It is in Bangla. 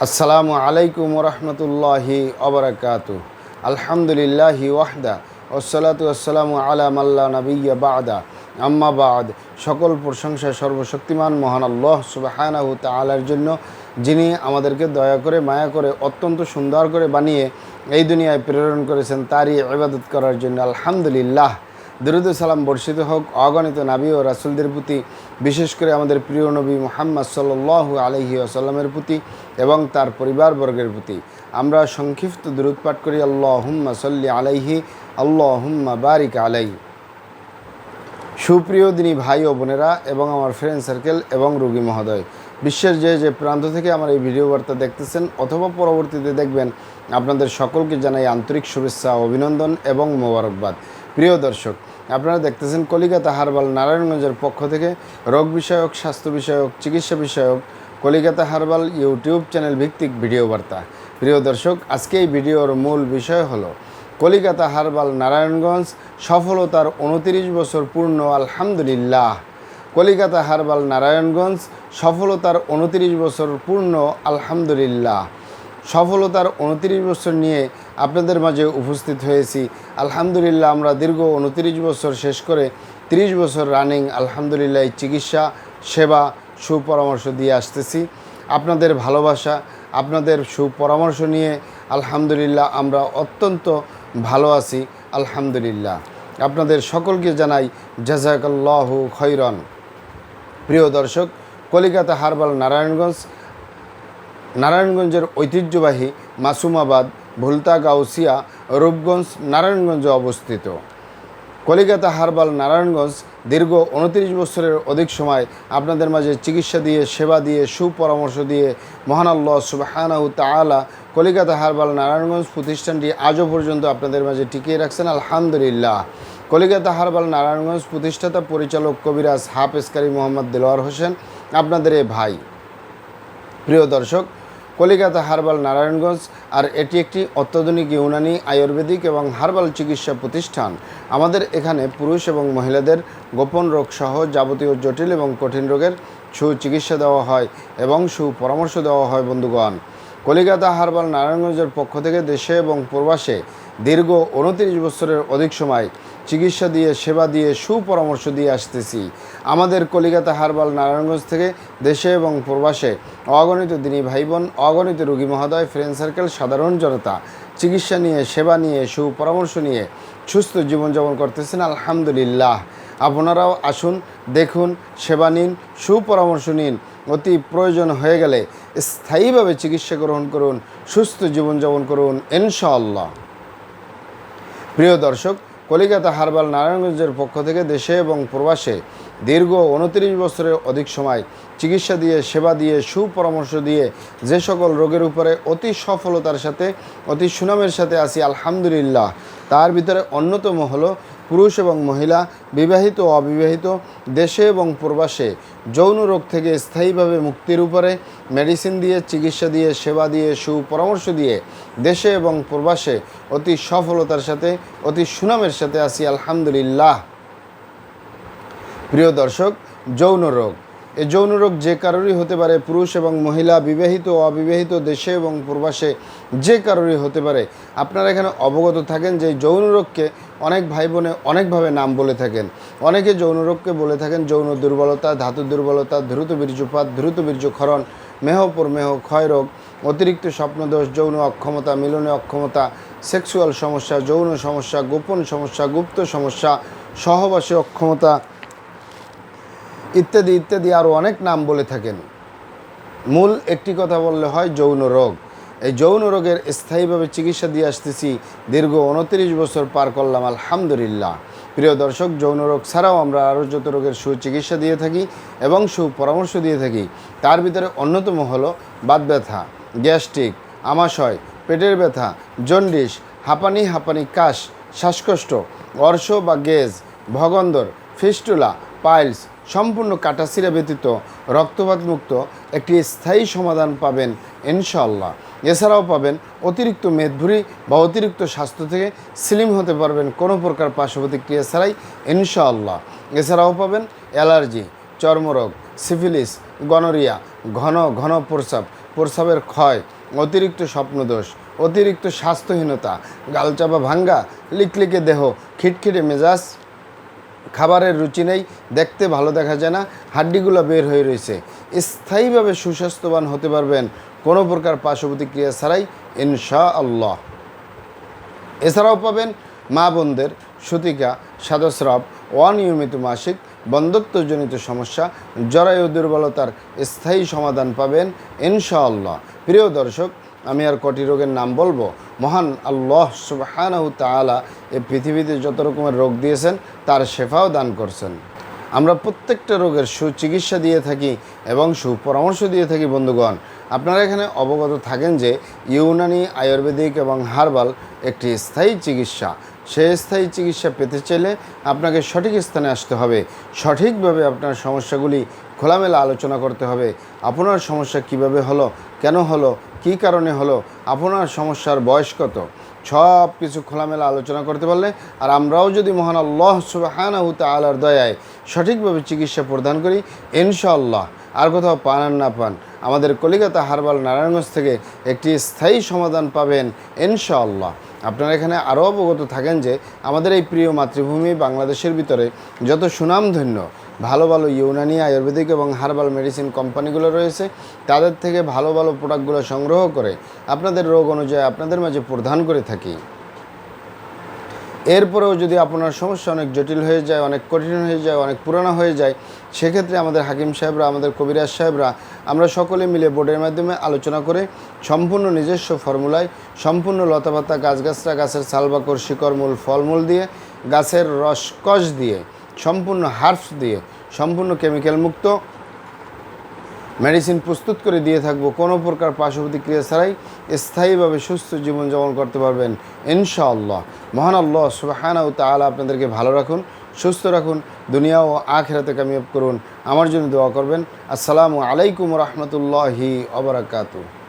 আসসালামু আলাইকুম রহমতুল্লাহি অবরাকাতু। আলহামদুলিল্লাহি ওয়াহদা ওয়াসসালাতু ওয়াসসালামু আলা মাল্লা নাবিয়্যা বা'দা আম্মা বা'দ। সকল প্রশংসা সর্বশক্তিমান মহান আল্লাহ সুবহানাহু তাআলার জন্য, যিনি আমাদেরকে দয়া করে মায়া করে অত্যন্ত সুন্দর করে বানিয়ে এই দুনিয়ায় প্রেরণ করেছেন তারই ইবাদত করার জন্য। আলহামদুলিল্লাহ। দরুদ ও সালাম বর্ষিত হোক অগণিত নবী ও রাসূলদের প্রতি, বিশেষ করে আমাদের প্রিয় নবী মুহাম্মদ সাল্লাল্লাহু আলাইহি ওয়াসাল্লামের প্রতি এবং তার পরিবারবর্গের প্রতি। আমরা সংক্ষিপ্ত দরুদ পাঠ করি, আল্লাহুম্মা সাল্লি আলাইহি, আল্লাহুম্মা বারিক আলাইহি। সুপ্রিয় দিনী ভাই ও বোনেরা এবং আমার ফ্রেন্ড সার্কেল এবং রোগী মহোদয়, বিশ্বের যে প্রান্ত থেকে আমার এই ভিডিও বার্তা দেখতেছেন অথবা পরবর্তীতে দেখবেন, আপনাদের সকলকে জানাই আন্তরিক শুভেচ্ছা, অভিনন্দন এবং মোবারকবাদ। প্রিয় দর্শক, আপনারা দেখতেছেন কলিকাতা হার্বাল নারায়ণগঞ্জের পক্ষ থেকে রোগ বিষয়ক, স্বাস্থ্য বিষয়ক, চিকিৎসা বিষয়ক কলিকাতা হার্বাল ইউটিউব চ্যানেল ভিত্তিক ভিডিও বার্তা। প্রিয় দর্শক, আজকে এই ভিডিওর মূল বিষয় হলো কলিকাতা হার্বাল নারায়ণগঞ্জ সফলতার 29 বছর পূর্ণ। আলহামদুলিল্লাহ। কলিকাতা হার্বাল নারায়ণগঞ্জ সফলতার 29 বছর পূর্ণ। আলহামদুলিল্লাহ। সফলতার 29 বছর নিয়ে আপনাদের মাঝে উপস্থিত হয়েছি। আলহামদুলিল্লাহ, আমরা দীর্ঘ 29 বছর শেষ করে 30 বছর রানিং আলহামদুলিল্লাহ চিকিৎসা সেবা সুপরামর্শ দিয়ে আসতেছি। আপনাদের ভালোবাসা, আপনাদের সুপরামর্শ নিয়ে আলহামদুলিল্লাহ আমরা অত্যন্ত ভালো আছি। আলহামদুলিল্লাহ, আপনাদের সকলকে জানাই জাযাকাল্লাহু খৈরন। প্রিয় দর্শক, কলিকাতা হার্বাল নারায়ণগঞ্জের ঐতিহ্যবাহী মাসুমাবাদ, ভুলতা, গাউসিয়া, রূপগঞ্জ, নারায়ণগঞ্জে অবস্থিত। কলিকাতা হার্বাল নারায়ণগঞ্জ দীর্ঘ 29 বছরের অধিক সময় আপনাদের মাঝে চিকিৎসা দিয়ে, সেবা দিয়ে, সুপরামর্শ দিয়ে মহান আল্লাহ সুবহানাহু তাআলা কলিকাতা হার্বাল নারায়ণগঞ্জ প্রতিষ্ঠানটি আজও পর্যন্ত আপনাদের মাঝে টিকিয়ে রাখছেন। আলহামদুলিল্লাহ। কলিকাতা হার্বাল নারায়ণগঞ্জ প্রতিষ্ঠাতা পরিচালক কবিরাজ হাফেজ কারি মোহাম্মদ দেলোয়ার হোসেন, আপনাদের এ ভাই। প্রিয় দর্শক, কলিকাতা হার্বাল নারায়ণগঞ্জ আর এটি একটি অত্যাধুনিক ইউনানি, আয়ুর্বেদিক এবং হার্বাল চিকিৎসা প্রতিষ্ঠান। আমাদের এখানে পুরুষ এবং মহিলাদের গোপন রোগ সহ যাবতীয় জটিল এবং কঠিন রোগের সুচিকিৎসা দেওয়া হয় এবং সুপরামর্শ দেওয়া হয়। বন্ধুগণ, কলিকাতা হার্বাল নারায়ণগঞ্জের পক্ষ থেকে দেশে এবং প্রবাসে দীর্ঘ 29 বছরের অধিক সময় চিকিৎসা দিয়ে, সেবা দিয়ে, সুপরামর্শ দিয়ে আসতেছি। আমাদের কলিকাতা হার্বাল নারায়ণগঞ্জ থেকে দেশে এবং প্রবাসে অগণিত দিনী ভাই বোন, অগণিত রোগী মহোদয়, ফ্রেন্ড সার্কেল, সাধারণ জনতা চিকিৎসা নিয়ে, সেবা নিয়ে, সুপরামর্শ নিয়ে সুস্থ জীবনযাপন করতেছেন। আলহামদুলিল্লাহ। আপনারাও আসুন, দেখুন, সেবা নিন, সুপরামর্শ নিন। অতি প্রয়োজন হয়ে গেলে স্থায়ীভাবে চিকিৎসা গ্রহণ করুন, সুস্থ জীবনযাপন করুন ইনশাআল্লাহ। প্রিয় দর্শক, কলিকাতা হার্বাল নারায়ণগঞ্জের পক্ষ থেকে দেশে এবং প্রবাসে দীর্ঘ 29 বছরের অধিক সময় চিকিৎসা দিয়ে, সেবা দিয়ে, সুপরামর্শ দিয়ে যে সকল রোগের উপরে অতি সফলতার সাথে, অতি সুনামের সাথে আসি আলহামদুলিল্লাহ, তার ভিতরে অন্যতম হলো পুরুষ এবং মহিলা, বিবাহিত ও অবিবাহিত, দেশে এবং প্রবাসে যৌন রোগ থেকে স্থায়ীভাবে মুক্তির উপরে মেডিসিন দিয়ে, চিকিৎসা দিয়ে, সেবা দিয়ে, সুপরামর্শ দিয়ে দেশে এবং প্রবাসে অতি সফলতার সাথে, অতি সুনামের সাথে আসি আলহামদুলিল্লাহ। প্রিয় দর্শক, যৌন রোগ, এই যৌন রোগ যে কারোরই হতে পারে, পুরুষ এবং মহিলা, বিবাহিত ও অবিবাহিত, দেশে এবং প্রবাসে যে কারোরই হতে পারে। আপনারা এখানে অবগত থাকেন যে যৌন রোগকে অনেক ভাই বোনে অনেকভাবে নাম বলে থাকেন। অনেকে যৌন রোগকে বলে থাকেন যৌন দুর্বলতা, ধাতু দুর্বলতা, দ্রুত বীর্যপাত, দ্রুত বীর্যক্ষরণ, মেহ ক্ষয় রোগ, অতিরিক্ত স্বপ্নদোষ, যৌন অক্ষমতা, মিলনে অক্ষমতা, সেক্সুয়াল সমস্যা, যৌন সমস্যা, গোপন সমস্যা, গুপ্ত সমস্যা, সহবাসে অক্ষমতা ইত্যাদি ইত্যাদি আরও অনেক নাম বলে থাকেন। মূল একটি কথা বললে হয় যৌন রোগ। এই যৌন রোগের স্থায়ীভাবে চিকিৎসা দিয়ে আসতেছি, দীর্ঘ 29 বছর পার করলাম আলহামদুলিল্লাহ। প্রিয় দর্শক, যৌন রোগ ছাড়াও আমরা আরও যত রোগের সুচিকিৎসা দিয়ে থাকি এবং সুপরামর্শ দিয়ে থাকি, তার ভিতরে অন্যতম হলো বাত ব্যথা, গ্যাস্ট্রিক, আমাশয়, পেটের ব্যথা, জন্ডিস, হাঁপানি, কাশ, শ্বাসকষ্ট, অর্শ বা গেজ, ভগন্দর, ফিস্টুলা, পাইলস, সম্পূর্ণ কাটাছিরা ব্যতীত রক্তপাত মুক্ত একটি স্থায়ী সমাধান পাবেন ইনশাআল্লাহ। এছাড়াও পাবেন অতিরিক্ত মেদভুরি বা অতিরিক্ত স্বাস্থ্য থেকে স্লিম হতে পারবেন কোনো প্রকার পার্শ্ব প্রতিক্রিয়া ছাড়াই ইনশাআল্লাহ। এছাড়াও পাবেন অ্যালার্জি, চর্মরোগ, সিফিলিস, গনোরিয়া, ঘন প্রস্রাব, প্রস্রাবের ক্ষয়, অতিরিক্ত স্বপ্নদোষ, অতিরিক্ত স্বাস্থ্যহীনতা, গালচাপা ভাঙ্গা, লিকলিকে দেহ, খিটখিটে মেজাজ, খাবারের রুচি নেই, দেখতে ভালো দেখা যায় না, হাড্ডিগুলো বের হয়ে রয়েছে, স্থায়ীভাবে সুস্বাস্থ্যবান হতে পারবেন কোনো প্রকার পার্শ্ব প্রতিক্রিয়া ছাড়াই ইনশাআল্লাহ। এছাড়াও পাবেন মা বোনদের সূতিকা, সাদস্রাব, অনিয়মিত মাসিক, বন্ধ্যত্বজনিত সমস্যা, জরায়ু দুর্বলতার স্থায়ী সমাধান পাবেন ইনশাআল্লাহ। প্রিয় দর্শক, আমি আর কটি রোগের নাম বলবো। মহান আল্লাহ সুবহানাহু তাআলা এই পৃথিবীতে যত রকমের রোগ দিয়েছেন তার শেফাও দান করছেন। আমরা প্রত্যেকটা রোগের সুচিকিৎসা দিয়ে থাকি এবং সুপরামর্শ দিয়ে থাকি। বন্ধুগণ, আপনারা এখানে অবগত থাকেন যে ইউনানি, আয়ুর্বেদিক এবং হার্বাল একটি স্থায়ী চিকিৎসা। সেই স্থায়ী চিকিৎসা পেতে চাইলে আপনাকে সঠিক স্থানে আসতে হবে, সঠিকভাবে আপনার সমস্যাগুলি খোলামেলা আলোচনা করতে হবে। আপনার সমস্যা কিভাবে হলো, কেন হলো, কী কারণে হলো, আপনার সমস্যার বয়স কত, সব কিছু খোলামেলা আলোচনা করতে পারলে, আর আমরাও যদি মহান আল্লাহ সুবহানাহু তাআলার দয়ায় সঠিকভাবে চিকিৎসা প্রদান করি ইনশাআল্লাহ, আর কোথাও পান আর না পান, আমাদের কলিকাতা হার্বাল নারায়ণগঞ্জ থেকে একটি স্থায়ী সমাধান পাবেন ইনশাআল্লাহ। আপনারা এখানে আরও অবগত থাকেন যে আমাদের এই প্রিয় মাতৃভূমি বাংলাদেশের ভিতরে যত সুনামধন্য ভালো ভালো ইউনানি, আয়ুর্বেদিক এবং হার্বাল মেডিসিন কোম্পানিগুলো রয়েছে, তাদের থেকে ভালো ভালো প্রোডাক্টগুলো সংগ্রহ করে আপনাদের রোগ অনুযায়ী আপনাদের মাঝে প্রদান করে থাকি। এরপরেও যদি আপনার সমস্যা অনেক জটিল হয়ে যায়, অনেক কঠিন হয়ে যায়, অনেক পুরানো হয়ে যায়, সেক্ষেত্রে আমাদের হাকিম সাহেবরা, আমাদের কবিরাজ সাহেবরা, আমরা সকলে মিলে বোর্ডের মাধ্যমে আলোচনা করে সম্পূর্ণ নিজস্ব ফর্মুলায়, সম্পূর্ণ লতাপাতা, গাছগাছরা, গাছের ছালবাকড়, শিকড়, মূল, ফলমূল দিয়ে, গাছের রসকস দিয়ে, সম্পূর্ণ হার্বস দিয়ে, সম্পূর্ণ কেমিক্যাল মুক্ত মেডিসিন প্রস্তুত করে দিয়ে থাকবো। কোনো প্রকার পার্শ্ব প্রতিক্রিয়া ছাড়াই স্থায়ীভাবে সুস্থ জীবনযাপন করতে পারবেন ইনশাআল্লাহ। মহান আল্লাহ সুবহানাহু তাআলা আপনাদেরকে ভালো রাখুন, সুস্থ রাখুন, দুনিয়া ও আখিরাতে কামিয়াব করুন। আমার জন্য দোয়া করবেন। আসসালামু আলাইকুম ওয়া রাহমাতুল্লাহি ওয়া বারাকাতুহু।